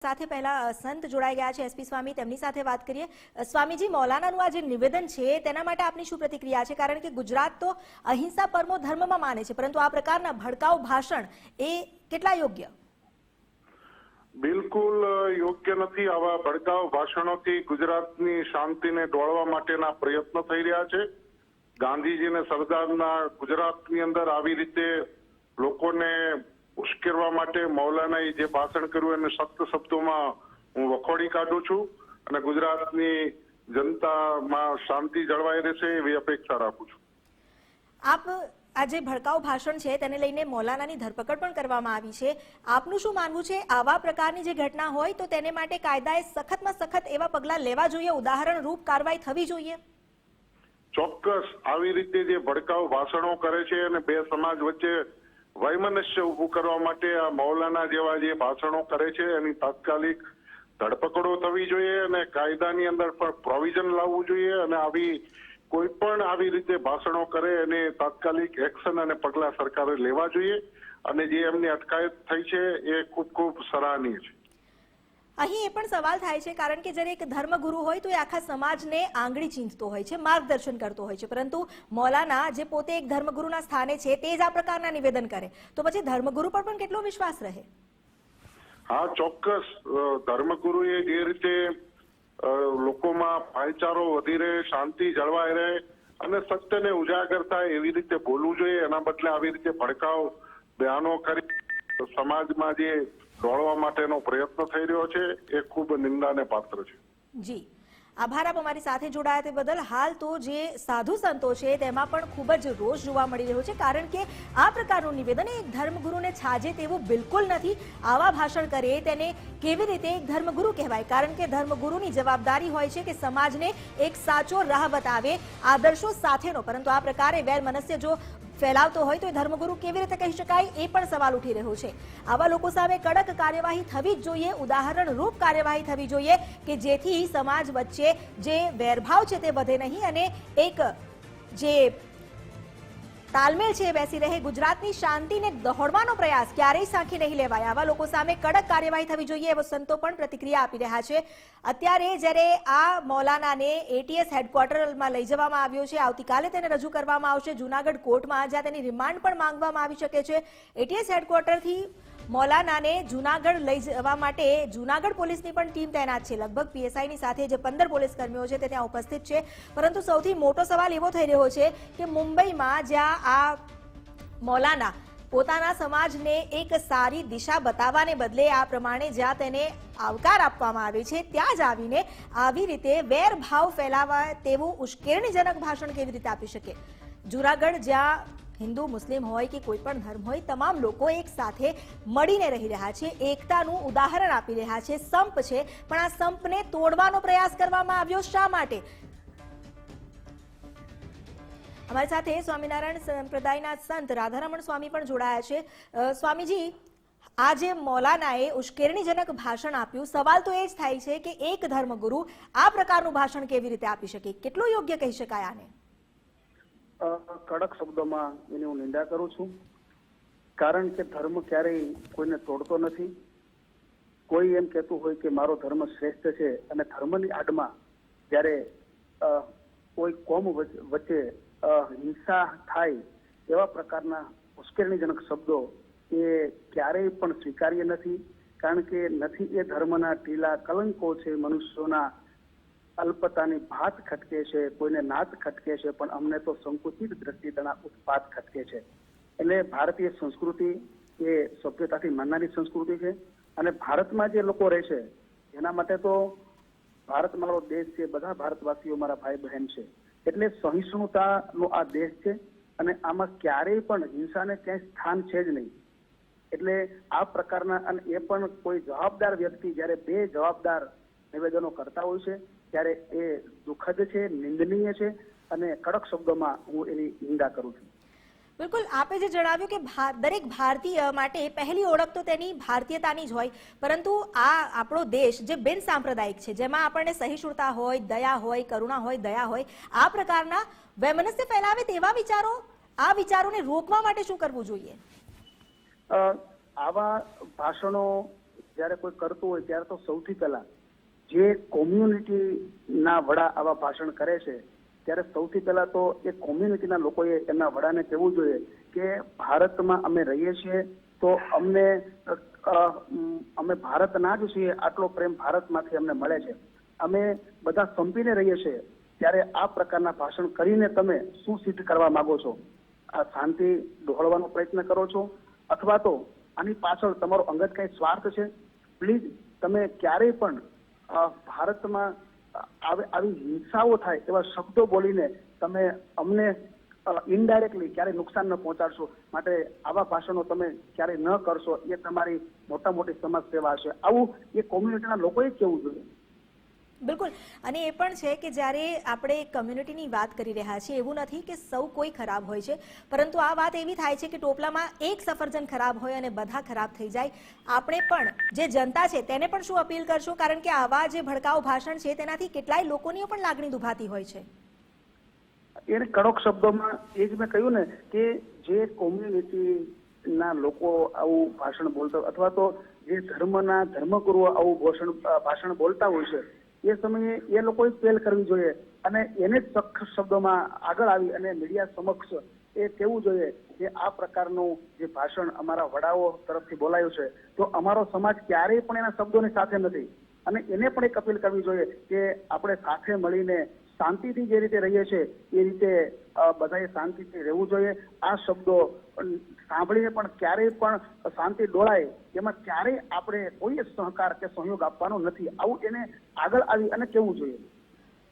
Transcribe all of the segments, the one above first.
સાથે પહેલા સંત જોડાઈ ગયા છે એસપી સ્વામી, તેમની સાથે વાત કરીએ। સ્વામીજી, મૌલાનાનું આ જે નિવેદન છે તેના માટે આપની શું પ્રતિક્રિયા છે? કારણ કે ગુજરાત તો અહિંસા પરમો ધર્મમાં માને છે, પરંતુ આ પ્રકારના ભડકાઉ ભાષણ એ કેટલા યોગ્ય? બિલકુલ યોગ્ય નથી। આવા ભડકાઉ ભાષણોથી ગુજરાતની શાંતિને ડોળવા માટેના પ્રયત્નો થઈ રહ્યા છે। ગાંધીજી અને સરદારના ગુજરાતની અંદર આવી રીતે લોકોને ઉશ્કેરવા માટે મૌલાનાએ જે ભાષણ કર્યું એને સખ્ત શબ્દોમાં હું વખોડી કાઢું છું અને ગુજરાતની જનતામાં શાંતિ જળવાઈ રહેશે એવી અપેક્ષા રાખું છું। આપ આ જે ભડકાઉ ભાષણ છે તેને લઈને મૌલાનાની ધરપકડ પણ કરવામાં આવી છે, આપનું શું માનવું છે? આવા પ્રકારની જે ઘટના હોય તો તેને માટે કાયદાએ સખતમાં સખત એવા પગલાં લેવા જોઈએ, ઉદાહરણ રૂપ કાર્યવાહી થવી જોઈએ? ચોક્કસ આવી રીતે જે ભડકાઉ ભાષણો કરે છે અને બે સમાજ વચ્ચે વૈમનસ્ય ઉભું કરવા માટે આ મૌલાના જેવા જે ભાષણો કરે છે એની તાત્કાલિક ધરપકડો થવી જોઈએ અને કાયદાની અંદર પણ પ્રોવિઝન લાવવું જોઈએ અને આવી કોઈ પણ આવી રીતે ભાષણો કરે એને તાત્કાલિક એક્શન અને પગલા સરકારે લેવા જોઈએ અને જે એમની અટકાયત થઈ છે એ ખૂબ સરાહનીય છે। અહીં એ પણ સવાલ થાય છે કારણ કે જ્યારે એક ધર્મગુરુ હોય તો એ આખા સમાજને આંગળી ચીંધતો હોય છે, માર્ગદર્શન કરતો હોય છે, પરંતુ મૌલાના જે પોતે એક ધર્મગુરુના સ્થાને છે તે જ આ પ્રકારના નિવેદન કરે તો પછી ધર્મગુરુ પર પણ કેટલો વિશ્વાસ રહે? હા, ચોક્કસ ધર્મગુરુએ જે રીતે લોકોમાં ભાઈચારો વધી રહે, શાંતિ જળવાઈ રહે અને સત્યને ઉજાગર થાય એવી રીતે બોલવું જોઈએ। એના બદલે આવી રીતે ભડકાઉ બયાનો કરી સમાજમાં જે દોડવા માટેનો પ્રયત્ન થઈ રહ્યો છે એ ખૂબ નિંદાને પાત્ર છે। જી, આભાર આપ અમારી સાથે જોડાયા તે બદલ। હાલ તો જે સાધુ સંતો છે તેમાં પણ ખૂબ જ રોષ જોવા મળી રહ્યો છે કારણ કે આ પ્રકારનું નિવેદન એક ધર્મગુરુને છાજે તેવું બિલકુલ નથી। આવા ભાષણ કરે તેને કેવી રીતે એક ધર્મગુરુ કહેવાય? કારણ કે ધર્મગુરુની જવાબદારી હોય છે કે સમાજને એક સાચો રાહ બતાવે આદર્શો સાથેનો, પરંતુ આ પ્રકારે વેરમનસ્ય જો ફેલાવતો હોય તો એ ધર્મગુરુ કેવી રીતે કહી શકાય એ પણ સવાલ ઉઠી રહ્યો છે। આવા લોકો સામે કડક કાર્યવાહી થવી જ જોઈએ, ઉદાહરણ રૂપ કાર્યવાહી થવી જોઈએ કે જેથી સમાજ વચ્ચે જે વેરભાવ છે તે વધે નહીં અને એક જે તાલમેલ છે બેસી રહે। ગુજરાતની શાંતિને દોહડવાનો પ્રયાસ ક્યારેય સાંખી નહીં લેવાય। આવા લોકો સામે કડક કાર્યવાહી થવી જોઈએ એવો સંતો પણ પ્રતિક્રિયા આપી રહ્યા છે। અત્યારે જ્યારે આ મૌલાનાને એટીએસ હેડક્વાર્ટરમાં લઈ જવામાં આવ્યો છે, આવતીકાલે તેને રજૂ કરવામાં આવશે જૂનાગઢ કોર્ટમાં, જ્યાં તેની રિમાન્ડ પણ માંગવામાં આવી શકે છે। એટીએસ હેડક્વાર્ટરથી મૌલાનાને જૂનાગઢ લઈ જવા માટે જૂનાગઢ પોલીસની પણ ટીમ તૈનાત છે। લગભગ પીએસઆઈની સાથે જે 15 પોલીસ કર્મીઓ છે તે ત્યાં ઉપસ્થિત છે, પરંતુ સૌથી મોટો સવાલ એવો થઈ રહ્યો છે કે મુંબઈમાં જ્યાં આ મૌલાના પોતાના સમાજને એક સારી દિશા બતાવવાને બદલે આ પ્રમાણે જ્યાં તેને આવકાર આપવામાં આવે છે ત્યાં જ આવીને આવી રીતે વેરભાવ ફેલાવા તેવું ઉશ્કેરણીજનક ભાષણ કેવી રીતે આપી શકે? જૂનાગઢ જ્યાં હિન્દુ મુસ્લિમ હોય કે કોઈ પણ ધર્મ હોય તમામ લોકો એક સાથે મળીને રહી રહ્યા છે, એકતાનું ઉદાહરણ આપી રહ્યા છે। સંપ છે પણ આ સંપને તોડવાનો પ્રયાસ કરવામાં આવ્યો શા માટે? અમારી સાથે સ્વામિનારાયણ સંપ્રદાયના સંત રાધારમણ સ્વામી પણ જોડાયા છે। સ્વામીજી, આ જે મૌલાનાએ ઉશ્કેરણીજનક ભાષણ આપ્યું, સવાલ તો એ જ થાય છે કે એક ધર્મગુરુ આ પ્રકારનું ભાષણ કેવી રીતે આપી શકે? કેટલું યોગ્ય કહી શકાય આને? કડક શબ્દોમાં એની હું નિંદા કરું છું, કારણ કે ધર્મ ક્યારેય કોઈને તોડતો નથી। કોઈ એમ કહેતું હોય કે મારો ધર્મ શ્રેષ્ઠ છે અને ધર્મની આડમાં જ્યારે કોઈ કોમ વચ્ચે હિંસા થાય એવા પ્રકારના ઉશ્કેરણીજનક શબ્દો એ ક્યારેય પણ સ્વીકાર્ય નથી, કારણ કે નથી એ ધર્મના ઢીલા કલંકો છે, મનુષ્યોના અલ્પતાની ભાત ખટકે છે, કોઈને નાત ખટકે છે, પણ અમને તો સંકુચિત દ્રષ્ટિના ઉત્પાત ખટકે છે। એટલે ભારતીય સંસ્કૃતિ એ સભ્યતાથી માનનારી સંસ્કૃતિ છે અને ભારતમાં જે લોકો રહે છે એના માટે તો ભારત મારો દેશ છે, બધા ભારતવાસીઓ મારા ભાઈ બહેન છે, એટલે સહિષ્ણુતાનો આ દેશ છે અને આમાં ક્યારેય પણ હિંસાને ક્યાંય સ્થાન છે જ નહીં। એટલે આ પ્રકારના અને એ પણ કોઈ જવાબદાર વ્યક્તિ જ્યારે બે જવાબદાર નિવેદનો કરતા હોય છે ત્યારે એ દુઃખદ છે, નિંદનીય છે અને કડક શબ્દોમાં હું એની નિંદા કરું છું। બિલકુલ, આપે જે જણાવ્યું કે દરેક ભારતીય માટે પહેલી ઓળખ તો તેની ભારતીયતાની જ હોય, પરંતુ આ આપણો દેશ જે બિન સાંપ્રદાયિક છે, જેમાં આપણને સહિષ્ણુતા હોય, દયા હોય, કરુણા હોય, દયા હોય, આ પ્રકારના વૈમનસ્ય ફેલાવે તેવા વિચારો, આ વિચારોને રોકવા માટે શું કરવું જોઈએ? આવા ભાષણો જ્યારે કોઈ કરતું હોય ત્યારે તો સૌથી પહેલા જે કોમ્યુનિટીના વડા આવા ભાષણ કરે છે ત્યારે સૌથી પહેલા તો એ કોમ્યુનિટીના લોકોએ એમના વડાને કહેવું જોઈએ કે ભારતમાં અમે રહીએ છીએ તો અમે ભારતના જ છીએ, આટલો પ્રેમ ભારતમાંથી અમને મળે છે, અમે બધા સંપીને રહીએ છીએ, ત્યારે આ પ્રકારના ભાષણ કરીને તમે શું સિદ્ધ કરવા માંગો છો? આ શાંતિ દોહળવાનો પ્રયત્ન કરો છો અથવા તો આની પાછળ તમારો અંગત કઈ સ્વાર્થ છે? પ્લીઝ તમે ક્યારેય પણ ભારતમાં આવી હિંસાઓ થાય એવા શબ્દો બોલીને તમે અમને ઇનડાયરેક્ટલી ક્યારેય નુકસાન ન પહોંચાડશો. માટે આવા ભાષણો તમે ક્યારેય ન કરશો, એ તમારી મોટા મોટી સમાજ સેવા હશે. આવું એ કોમ્યુનિટીના લોકોએ કહેવું જોઈએ. બિલકુલ. અને એ પણ છે કે જ્યારે આપણે કમ્યુનિટીની વાત કરી રહ્યા છીએ, એવું નથી કે સૌ કોઈ ખરાબ હોય છે, પરંતુ આ વાત એવી થાય છે કે ટોપલામાં એક સફરજન ખરાબ હોય અને બધા ખરાબ થઈ જાય. આપણે પણ જે જનતા છે તેને પણ શું અપીલ કરશો? કારણ કે આવા જે ભડકાઉ ભાષણ છે તેનાથી કેટલાય લોકોની પણ લાગણી દુભાતી હોય છે. એને કડક શબ્દોમાં એ જ મેં કહ્યું ને કે જે કોમ્યુનિટીના લોકો આવું ભાષણ બોલતા અથવા તો જે ધર્મગુરુઓ આવું ભાષણ બોલતા હોય છે, એ સમયે એ લોકોએ પહેલ કરવી જોઈએ અને એને જ સખત શબ્દોમાં આગળ આવી અને મીડિયા સમક્ષ એ કહેવું જોઈએ કે આ પ્રકારનું જે ભાષણ અમારા વડાઓ તરફથી બોલાયું છે તો અમારો સમાજ ક્યારેય પણ એના શબ્દોની સાથે નથી. અને એને પણ એક અપીલ કરવી જોઈએ કે આપણે સાથે મળીને શાંતિથી જે રીતે રહીએ છીએ એ રીતે બધાએ શાંતિથી રહેવું જોઈએ. આ શબ્દો સાંભળીને પણ ક્યારેય પણ શાંતિ ડોળાય એમાં ક્યારેય આપણે કોઈ સહકાર કે સહયોગ આપવાનો નથી. આવું એને આગળ આવી અને કહેવું જોઈએ.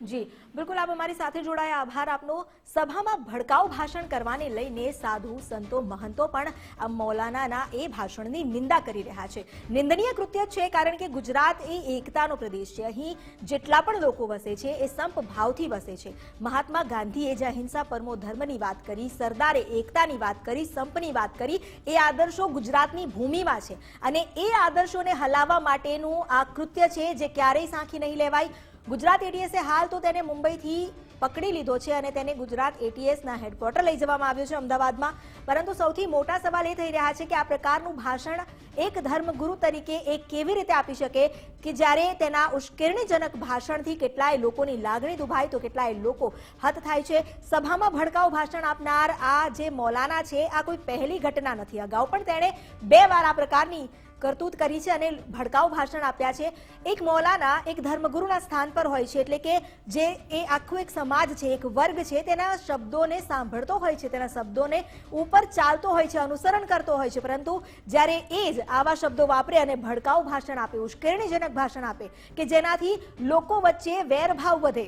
જી બિલકુલ, આપ અમારી સાથે જોડાયા, આભાર આપનો. સભામાં ભડકાઉ ભાષણ કરવાને લઈને સાધુ સંતો મહંતો પણ આ મૌલાનાના એ ભાષણની નિંદા કરી રહ્યા છે. નિંદનીય કૃત્ય છે, કારણ કે ગુજરાત એ એકતાનો પ્રદેશ છે. અહીં જેટલા પણ લોકો વસે છે એ સંપ ભાવથી વસે છે. મહાત્મા ગાંધીએ જે અહિંસા પરમો ધર્મની વાત કરી, સરદારે એકતાની વાત કરી, સંપની વાત કરી, એ આદર્શો ગુજરાતની ભૂમિમાં છે અને એ આદર્શોને હલાવવા માટેનું આ કૃત્ય છે જે ક્યારેય સાંખી નહીં લેવાય. ગુજરાત એટીએસે હાલ તો તેને મુંબઈથી પકડી લીધો છે અને તેને ગુજરાત એટીએસના હેડક્વાર્ટર લઈ જવામાં આવ્યો છે અમદાવાદમાં. પરંતુ સૌથી મોટા સવાલ એ થઈ રહ્યા છે કે આ પ્રકારનું ભાષણ એક ધર્મગુરુ તરીકે એ કેવી રીતે આપી શકે કે જ્યારે તેના ઉશ્કેરણીજનક ભાષણથી કેટલાય લોકોની લાગણી દુભાય તો કેટલાય લોકો હત થાય છે. સભામાં ભડકાઉ ભાષણ આપનાર આ જે મૌલાના છે, આ કોઈ પહેલી ઘટના નથી. અગાઉ પણ તેણે 2 વાર આ પ્રકારની કરતૂત કરી છે અને ભડકાઉ ભાષણ આપ્યા છે. એક મૌલાના એક ધર્મગુરુના સ્થાન પર હોય છે, એટલે કે જે એ આખું એક સમાજ છે, એક વર્ગ છે, તેના શબ્દોને સાંભળતો હોય છે, તેના શબ્દોને ઉપર ચાલતો હોય છે, અનુસરણ કરતો હોય છે. પરંતુ જ્યારે એ જ આવા શબ્દો વાપરે અને ભડકાઉ ભાષણ આપે, ઉશ્કેરણીજનક ભાષણ આપે કે જેનાથી લોકો વચ્ચે વેરભાવ વધે,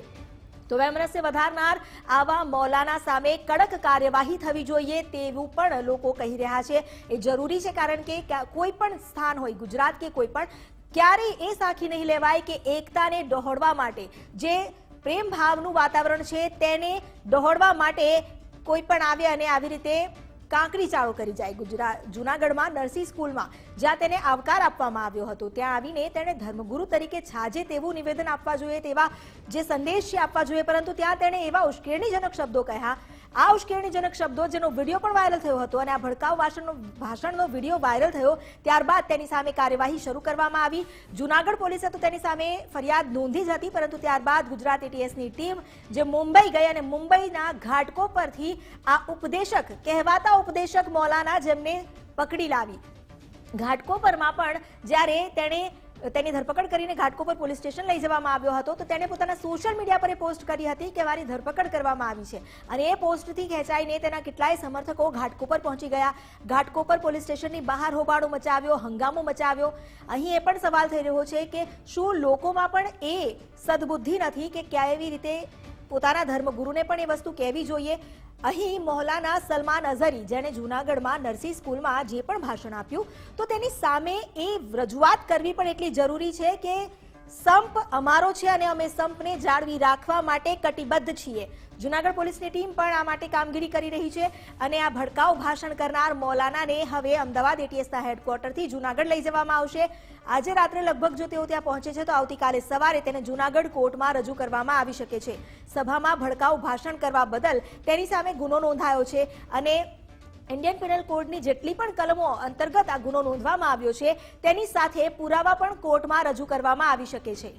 તો વૈમનસ્ય વધારનાર આવા મૌલાના સામે કડક કાર્યવાહી થવી જોઈએ તેવું પણ લોકો કહી રહ્યા છે. એ જરૂરી છે, કારણ કે કોઈ પણ સ્થાન હોય, ગુજરાત કે કોઈ પણ, ક્યારેય એ સાખી નહીં લેવાય કે એકતાને દોહડવા માટે, જે પ્રેમ ભાવનું વાતાવરણ છે તેને દોહડવા માટે કોઈ પણ આવે અને આવી રીતે કાંકરી ચાળો કરી જાય. જૂનાગઢમાં નરસિંહ સ્કૂલમાં જ્યાં તેને આવકાર આપવામાં આવ્યો હતો, ત્યાં આવીને તેણે ધર્મગુરુ તરીકે છાજે તેવું નિવેદન આપવા જોઈએ, તેવા જે સંદેશ છે આપવા જોઈએ, પરંતુ ત્યાં તેણે એવા ઉશ્કેરણીજનક શબ્દો કહ્યા. આ ઉશ્કેરણીજનક શબ્દો જેનો વિડીયો પણ વાયરલ થયો હતો અને આ ભડકાઉ ભાષણનો વિડીયો વાયરલ થયો ત્યારબાદ તેની સામે કાર્યવાહી શરૂ કરવામાં આવી. જૂનાગઢ પોલીસે તો તેની સામે ફરિયાદ નોંધી જ હતી, પરંતુ ત્યારબાદ ગુજરાત એટીએસની ટીમ જે મુંબઈ ગઈ અને મુંબઈના ઘાટકોપરથી આ ઉપદેશક, કહેવાતા ઉપદેશક મૌલાના જેમને પકડી લાવી. ઘાટકોપરમાં પણ જ્યારે તેની ધરપકડ કરીને ઘાટકોપર પોલીસ સ્ટેશન લઈ જવામાં આવ્યો હતો, તો તેણે પોતાના સોશિયલ મીડિયા પર પોસ્ટ કરી હતી કે મારી ધરપકડ કરવામાં આવી છે. અને એ પોસ્ટથી ખેંચાઈને તેના કેટલાય સમર્થકો ઘાટકોપર પહોંચી ગયા. ઘાટકોપર પોલીસ સ્ટેશનની બહાર હોબાળો મચાવ્યો, હંગામો મચાવ્યો. અહીં એ પણ સવાલ થઈ રહ્યો છે કે શું લોકોમાં પણ એ સદબુદ્ધિ નથી કે કેવી રીતે પોતાના ધર્મગુરુને પણ એ વસ્તુ કહેવી જોઈએ? અહીં મૌલાના સલમાન અઝહરી, જેણે જૂનાગઢમાં નરસિંહ સ્કૂલમાં જે પણ ભાષણ આપ્યું, તો તેની સામે એ રજૂઆત કરવી પણ એટલી જરૂરી છે કે સંપ અમારો છે અને અમે સંપને જાળવી રાખવા માટે કટિબદ્ધ છીએ. જૂનાગઢ પોલીસની ટીમ પણ આ માટે કામગીરી કરી રહી છે અને આ ભડકાઉ ભાષણ કરનાર મૌલાનાને હવે અમદાવાદ એટીએસના હેડક્વાર્ટરથી જૂનાગઢ લઈ જવામાં આવશે. આજે રાત્રે લગભગ જો તેઓ ત્યાં પહોંચે છે તો આવતીકાલે સવારે તેને જૂનાગઢ કોર્ટમાં રજૂ કરવામાં આવી શકે છે. સભામાં ભડકાઉ ભાષણ કરવા બદલ તેની સામે ગુનો નોંધાયો છે અને ઇન્ડિયન પિનલ કોડની જેટલી પણ કલમો અંતર્ગત આ ગુનો નોંધવામાં આવ્યો છે તેની સાથે પુરાવા પણ કોર્ટમાં રજૂ કરવામાં આવી શકે છે.